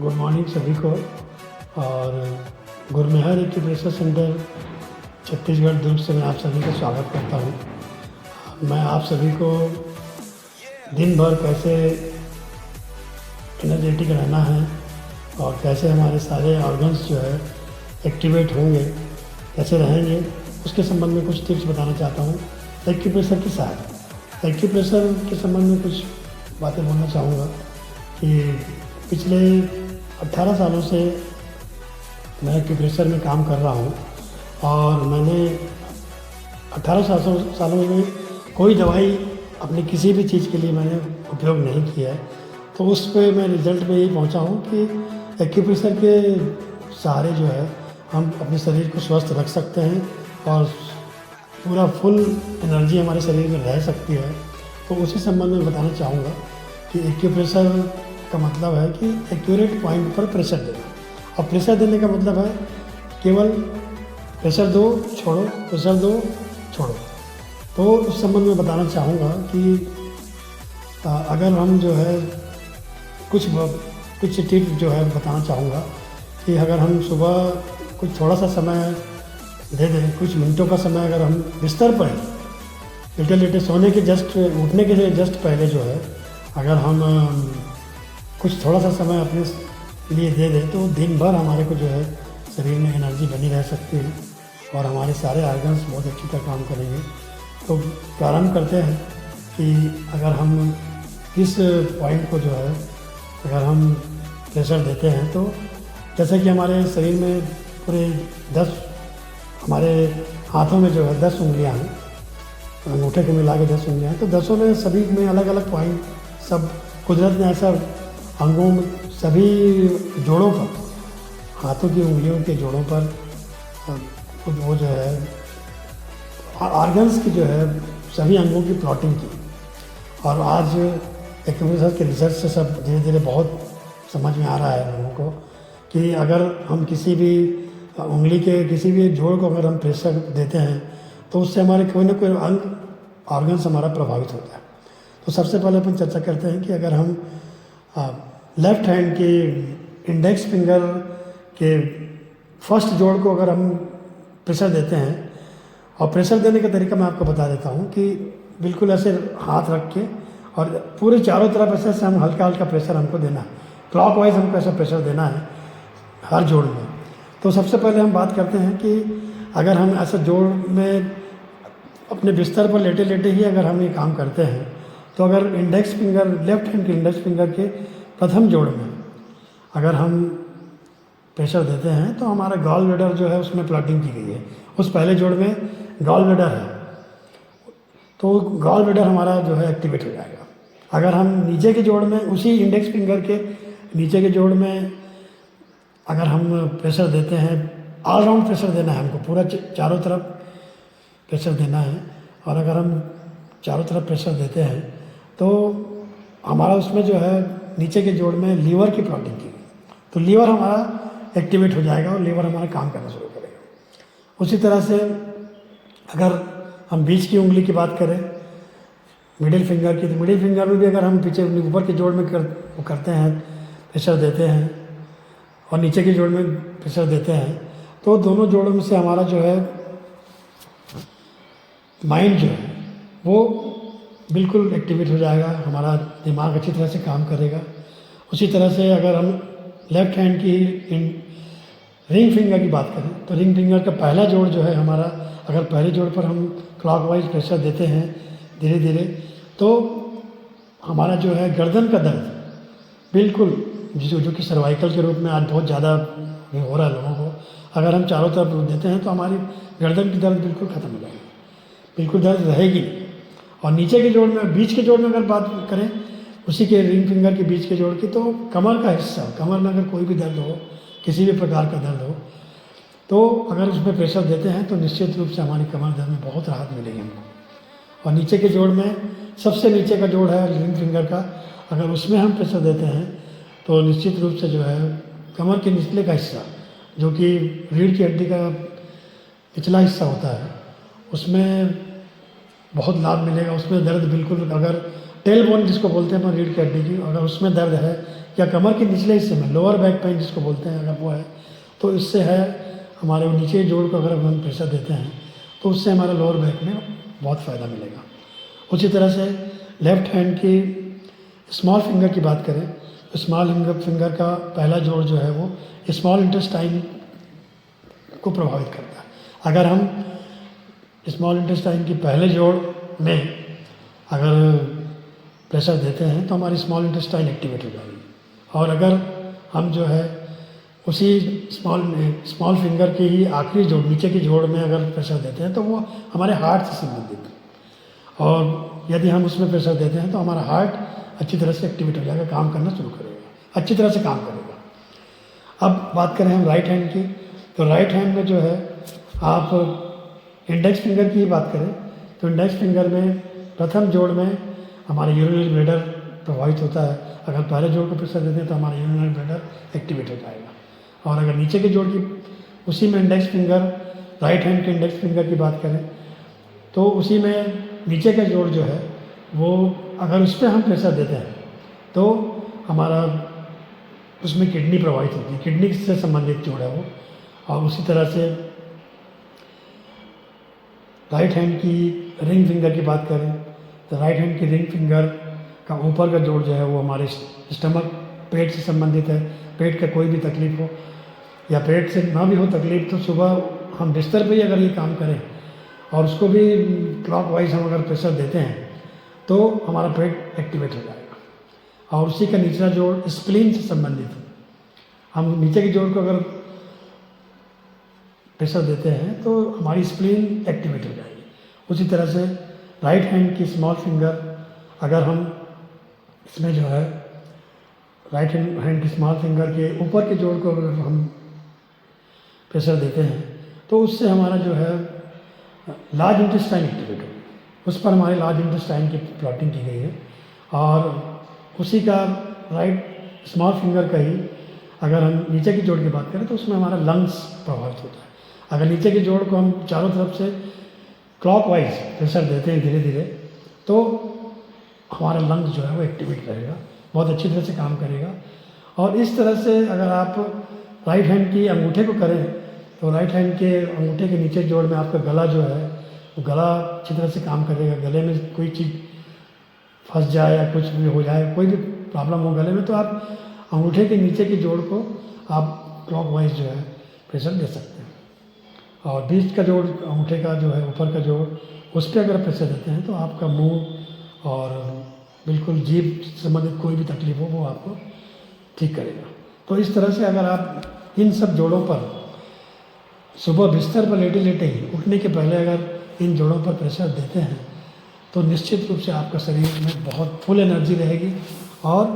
Good morning सभी को। और गुरमेहर एक्यूप्रेशर सेंटर छत्तीसगढ़ दुर्ग से मैं आप सभी का स्वागत करता हूँ। मैं आप सभी को दिन भर कैसे एनर्जेटिक रहना है और कैसे हमारे सारे ऑर्गन्स जो है एक्टिवेट होंगे, कैसे रहेंगे, उसके संबंध में कुछ टिप्स बताना चाहता हूँ एक्यूप्रेशर के साथ। एक्यूप्रेशर के संबंध में कुछ बातें बोलना चाहूँगा कि पिछले 18 सालों से मैं एक्यूप्रेशर में काम कर रहा हूँ और मैंने 18 सालों में कोई दवाई अपनी किसी भी चीज़ के लिए मैंने उपयोग नहीं किया है। तो उस पे मैं रिज़ल्ट में यही पहुँचा हूँ कि एक्यूप्रेशर के सहारे जो है हम अपने शरीर को स्वस्थ रख सकते हैं और पूरा फुल एनर्जी हमारे शरीर में रह सकती है। तो उसी संबंध में बताना चाहूँगा कि एक्यूप्रेशर का मतलब है कि एक्यूरेट पॉइंट पर प्रेशर देना। और प्रेशर देने का मतलब है केवल प्रेशर दो छोड़ो, प्रेशर दो छोड़ो। तो उस संबंध में बताना चाहूँगा कि अगर हम जो है कुछ टिप जो है बताना चाहूँगा कि अगर हम सुबह कुछ थोड़ा सा समय दे दें, कुछ मिनटों का समय अगर हम बिस्तर पर लेटे लेटे सोने के उठने के जस्ट पहले जो है अगर हम कुछ थोड़ा सा समय अपने लिए दे दें तो दिन भर हमारे को जो है शरीर में एनर्जी बनी रह सकती है और हमारे सारे ऑर्गन्स बहुत अच्छी तरह काम करेंगे। तो प्रारंभ करते हैं कि अगर हम किस पॉइंट को जो है अगर हम प्रेशर देते हैं तो जैसे कि हमारे शरीर में पूरे 10 हमारे हाथों में जो है 10 उंगलियां हैं, अंगूठे के मिला के 10 उंगलियां हैं। तो 10 में सभी में अलग अलग पॉइंट सब कुदरत ने ऐसा अंगों में सभी जोड़ों पर, हाथों की उंगलियों के जोड़ों पर वो जो है ऑर्गन्स की जो है सभी अंगों की प्लॉटिंग की। और आज एक्यूप्रेशर के रिसर्च से सब धीरे धीरे बहुत समझ में आ रहा है लोगों को कि अगर हम किसी भी उंगली के किसी भी जोड़ को अगर हम प्रेशर देते हैं तो उससे हमारे कोई ना कोई अंग ऑर्गन्स हमारा प्रभावित होता है। तो सबसे पहले अपन चर्चा करते हैं कि अगर हम लेफ्ट हैंड के इंडेक्स फिंगर के फर्स्ट जोड़ को अगर हम प्रेशर देते हैं, और प्रेशर देने का तरीका मैं आपको बता देता हूँ कि बिल्कुल ऐसे हाथ रख के और पूरे चारों तरफ ऐसे से हम हल्का हल्का प्रेशर हमको देना है, क्लॉकवाइज हमको ऐसा प्रेशर देना है हर जोड़ में। तो सबसे पहले हम बात करते हैं कि अगर हम ऐसे जोड़ में अपने बिस्तर पर लेटे लेटे ही अगर हम ये काम करते हैं तो अगर इंडेक्स फिंगर लेफ्ट हैंड के इंडेक्स फिंगर के प्रथम जोड़ में अगर हम प्रेशर देते हैं तो हमारा गॉल ब्लैडर जो है उसमें प्लॉटिंग की गई है। उस पहले जोड़ में गॉल ब्लैडर है तो गॉल ब्लैडर हमारा जो है एक्टिवेट हो जाएगा। अगर हम नीचे के जोड़ में उसी इंडेक्स फिंगर के नीचे के जोड़ में अगर हम प्रेशर देते हैं, ऑल राउंड प्रेशर देना है हमको, पूरा चारों तरफ प्रेशर देना है। और अगर हम चारों तरफ प्रेशर देते हैं तो हमारा उसमें जो है नीचे के जोड़ में लीवर की प्लॉटिंग की, तो लीवर हमारा एक्टिवेट हो जाएगा और लीवर हमारा काम करना शुरू करेगा। उसी तरह से अगर हम बीच की उंगली की बात करें मिडिल फिंगर की, तो मिडिल फिंगर में भी अगर हम पीछे ऊपर के जोड़ में करते हैं प्रेशर देते हैं और नीचे के जोड़ में प्रेशर देते हैं तो दोनों जोड़ों में से हमारा जो है माइंड जो है वो बिल्कुल एक्टिवेट हो जाएगा, हमारा दिमाग अच्छी तरह से काम करेगा। उसी तरह से अगर हम लेफ्ट हैंड की रिंग फिंगर की बात करें तो रिंग फिंगर का पहला जोड़ जो है हमारा, अगर पहले जोड़ पर हम क्लॉकवाइज प्रेशर देते हैं धीरे धीरे तो हमारा जो है गर्दन का दर्द बिल्कुल जो कि सर्वाइकल के रूप में आज बहुत ज़्यादा हो रहा है लोगों को, अगर हम चारों तरफ देते हैं तो हमारी गर्दन की दर्द बिल्कुल ख़त्म हो जाएगी, बिल्कुल दर्द रहेगी। और नीचे के जोड़ में, बीच के जोड़ में अगर बात करें उसी के रिंग फिंगर के बीच के जोड़ की, तो कमर का हिस्सा, कमर में अगर कोई भी दर्द हो, किसी भी प्रकार का दर्द हो तो अगर उसमें प्रेशर देते हैं तो निश्चित रूप से हमारी कमर दर्द में बहुत राहत मिलेगी हमको। और नीचे के जोड़ में सबसे नीचे का जोड़ है रिंग फिंगर का, अगर उसमें हम प्रेशर देते हैं तो निश्चित रूप से जो है कमर के निचले का हिस्सा जो कि रीढ़ की हड्डी का पिछला हिस्सा होता है उसमें बहुत लाभ मिलेगा। उसमें दर्द बिल्कुल, अगर टेल बोन जिसको बोलते हैं रीढ़ की हड्डी की, अगर उसमें दर्द है या कमर के निचले हिस्से में लोअर बैक पेन जिसको बोलते हैं अगर वो है, तो इससे है हमारे वो नीचे जोड़ को अगर हम प्रेशर देते हैं तो उससे हमारे लोअर बैक में बहुत फ़ायदा मिलेगा। उसी तरह से लेफ़्ट हैंड की स्मॉल फिंगर की बात करें तो स्मॉल फिंगर का पहला जोड़ जो है वो स्मॉल इंटेस्टाइन को प्रभावित करता है। अगर हम स्मॉल इंटेस्टाइन की पहले जोड़ में अगर प्रेशर देते हैं तो हमारी स्मॉल इंटेस्टाइन एक्टिवेट हो जाएगी, और अगर हम जो है उसी स्मॉल फिंगर की ही आखिरी जोड़ नीचे की जोड़ में अगर प्रेशर देते हैं तो वो हमारे हार्ट से संबंधित है, और यदि हम उसमें प्रेशर देते हैं तो हमारा हार्ट अच्छी तरह से एक्टिवेट हो जाएगा, काम करना शुरू करेगा, अच्छी तरह से काम करेगा। अब बात करें हम राइट हैंड की, तो राइट हैंड में जो है आप इंडेक्स फिंगर की ही बात करें तो इंडेक्स फिंगर में प्रथम जोड़ में हमारा यूरिनरी ब्लैडर प्रभावित होता है। अगर पहले जोड़ को प्रेशर देते हैं तो हमारा यूरिनरी ब्लैडर एक्टिवेट हो जाएगा, और अगर नीचे के जोड़ की उसी में इंडेक्स फिंगर राइट हैंड के इंडेक्स फिंगर की बात करें तो उसी में नीचे का जोड़ जो है वो अगर उस पर हम प्रेशर देते हैं तो हमारा उसमें किडनी प्रभावित होती है, किडनी से संबंधित जोड़ है वो। और उसी तरह से राइट हैंड की रिंग फिंगर की बात करें तो राइट हैंड की रिंग फिंगर का ऊपर का जोड़ जो है वो हमारे स्टमक पेट से संबंधित है। पेट का कोई भी तकलीफ़ हो या पेट से ना भी हो तकलीफ़ तो सुबह हम बिस्तर पे ही अगर ये काम करें और उसको भी क्लॉकवाइज हम अगर प्रेशर देते हैं तो हमारा पेट एक्टिवेट हो जाएगा। और उसी का निचला जोड़ स्प्लीन से संबंधित है। हम नीचे के जोड़ को अगर प्रेशर देते हैं तो हमारी स्प्लीन एक्टिवेट हो जाएगी। उसी तरह से राइट हैंड की स्मॉल फिंगर अगर हम इसमें जो है राइट हैंड की स्मॉल फिंगर के ऊपर के जोड़ को अगर हम प्रेशर देते हैं तो उससे हमारा जो है लार्ज इंटेस्टाइन एक्टिवेट होगी, उस पर हमारे लार्ज इंटेस्टाइन की प्लॉटिंग की गई है। और उसी का राइट स्मॉल फिंगर का ही अगर हम नीचे की जोड़ की बात करें तो उसमें हमारा लंग्स प्रभावित होता है। अगर नीचे के जोड़ को हम चारों तरफ से क्लॉकवाइज प्रेशर देते हैं धीरे धीरे तो हमारा लंग्स जो है वो एक्टिवेट रहेगा, बहुत अच्छी तरह से काम करेगा। और इस तरह से अगर आप राइट हैंड की अंगूठे को करें तो राइट हैंड के अंगूठे के नीचे जोड़ में आपका गला जो है वो गला अच्छी तरह से काम करेगा। गले में कोई चीज़ फंस जाए या कुछ भी हो जाए, कोई भी प्रॉब्लम हो गले में, तो आप अंगूठे के नीचे के जोड़ को आप क्लॉकवाइज जो है प्रेशर दे सकते हैं। और बीच का जोड़ अंगूठे का जो है ऊपर का जोड़ उस पर अगर प्रेशर देते हैं तो आपका मुंह और बिल्कुल जीभ से संबंधित कोई भी तकलीफ हो वो आपको ठीक करेगा। तो इस तरह से अगर आप इन सब जोड़ों पर सुबह बिस्तर पर लेटे लेटे ही उठने के पहले अगर इन जोड़ों पर प्रेशर देते हैं तो निश्चित रूप से आपका शरीर में बहुत फुल एनर्जी रहेगी और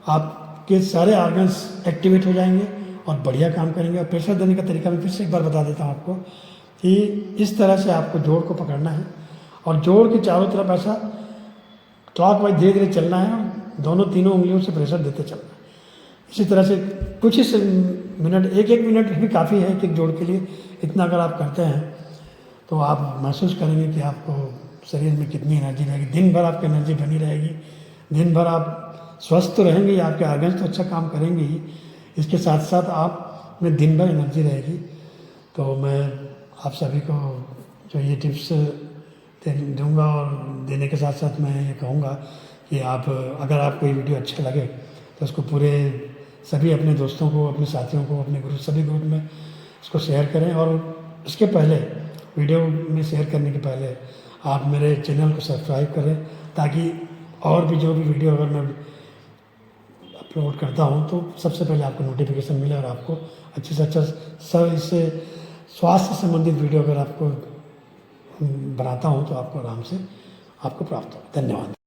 आपके सारे ऑर्गन्स एक्टिवेट हो जाएंगे और बढ़िया काम करेंगे। और प्रेशर देने का तरीका मैं फिर से एक बार बता देता हूँ आपको कि इस तरह से आपको जोड़ को पकड़ना है और जोड़ के चारों तरफ ऐसा क्लॉकवाइज धीरे धीरे चलना है और दोनों तीनों उंगलियों से प्रेशर देते चलना है। इसी तरह से कुछ ही मिनट, एक मिनट भी काफ़ी है एक जोड़ के लिए। इतना अगर आप करते हैं तो आप महसूस करेंगे कि आपको शरीर में कितनी एनर्जी रहेगी। दिन भर आपकी एनर्जी बनी रहेगी, दिन भर आप स्वस्थ तो रहेंगे ही, आपके ऑर्गन्स तो अच्छा काम करेंगे ही, इसके साथ साथ आप में दिन भर एनर्जी रहेगी। तो मैं आप सभी को जो ये टिप्स दूंगा और देने के साथ साथ मैं ये कहूँगा कि आप अगर आपको ये वीडियो अच्छा लगे तो उसको पूरे सभी अपने दोस्तों को, अपने साथियों को, अपने ग्रुप सभी ग्रुप में इसको शेयर करें। और इसके पहले वीडियो में शेयर करने के पहले आप मेरे चैनल को सब्सक्राइब करें ताकि और भी जो भी वीडियो अगर मैं अपलोड करता हूँ तो सबसे पहले आपको नोटिफिकेशन मिले और आपको अच्छे से अच्छा सब इससे स्वास्थ्य से संबंधित वीडियो अगर आपको बनाता हूँ तो आपको आराम से आपको प्राप्त हो। धन्यवाद।